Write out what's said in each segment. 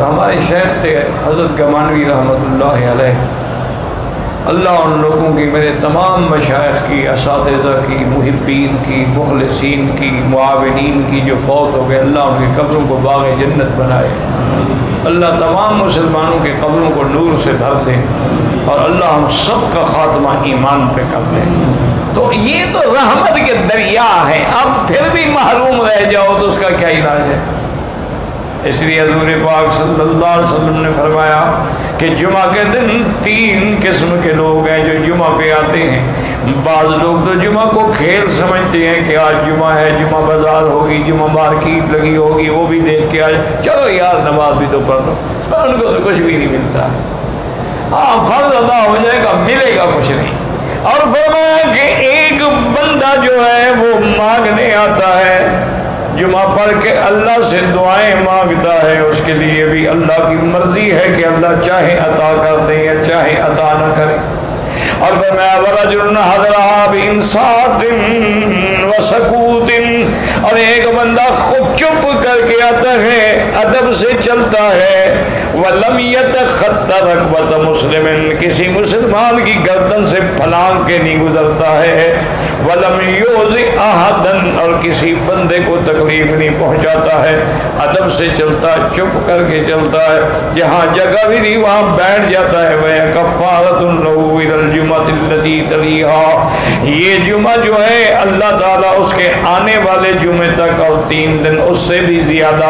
ہمارے شیخ تھے حضرت گمانوی رحمۃ اللہ علیہ، اللہ ان لوگوں کی، میرے تمام مشائخ کی، اساتذہ کی، محبین کی، مخلصین کی، معاونین کی جو فوت ہو گئے، اللہ ان کی قبروں کو باغ جنت بنائے، اللہ تمام مسلمانوں کے قبروں کو نور سے بھر دے، اور اللہ ہم سب کا خاتمہ ایمان پہ کر دے۔ تو یہ تو رحمت کے دریا ہیں، اب پھر بھی محروم رہ جاؤ تو اس کا کیا علاج ہے؟ اس لیے حضور پاک صلی اللہ علیہ وسلم نے فرمایا کہ جمعہ کے دن 3 قسم کے لوگ ہیں جو جمعہ پہ آتے ہیں۔ بعض لوگ تو جمعہ کو کھیل سمجھتے ہیں کہ آج جمعہ ہے، جمعہ بازار ہوگی، جمعہ مارکیٹ لگی ہوگی، وہ بھی دیکھ کے آج چلو یار نماز بھی تو پڑھ لو، ان کو تو کچھ بھی نہیں ملتا، ہاں فرض ادا ہو جائے گا، ملے گا کچھ نہیں۔ اور فرمایا کہ ایک بندہ جو ہے وہ مانگنے آتا ہے، جمعہ پڑھ کے اللہ سے دعائیں مانگتا ہے، اس کے لیے بھی اللہ کی مرضی ہے کہ اللہ چاہے عطا کر دے یا چاہے عطا نہ کرے۔ اور فرمایا وَرَجُلٌ حَضَرَهَا بِإِنصَاتٍ وَسَكُوتٍ، اور ایک بندہ خوب چپ کر کے آتا ہے، ادب سے چلتا ہے، وَلَمْ يَتَخَطَّ رَكْبَةَ مُسْلِمٍ، کسی مسلمان کی گردن سے پھلانگ کے نہیں گزرتا ہے، وَلَمْ يُؤْذِ أَحَدًا، اور کسی بندے کو تکلیف نہیں پہنچاتا ہے، ادب سے چلتا ہے، چپ کر کے چلتا ہے، جہاں جگہ بھی نہیں وہاں بیٹھ جاتا ہے، وَكَفَّارَةٌ لَهُ إِلَى الْجُمَعَةِ الَّتِي تَلِيهَا، یہ جمعہ جو ہے اللہ تعالیٰ اس کے آنے والے جمعے تک اور 3 دن اس سے بھی زیادہ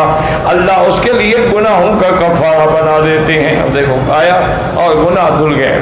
اللہ اس کے لیے گناہوں کا کفارہ بنا دیتے ہیں۔ اب دیکھو آیا اور گناہ دھل گئے۔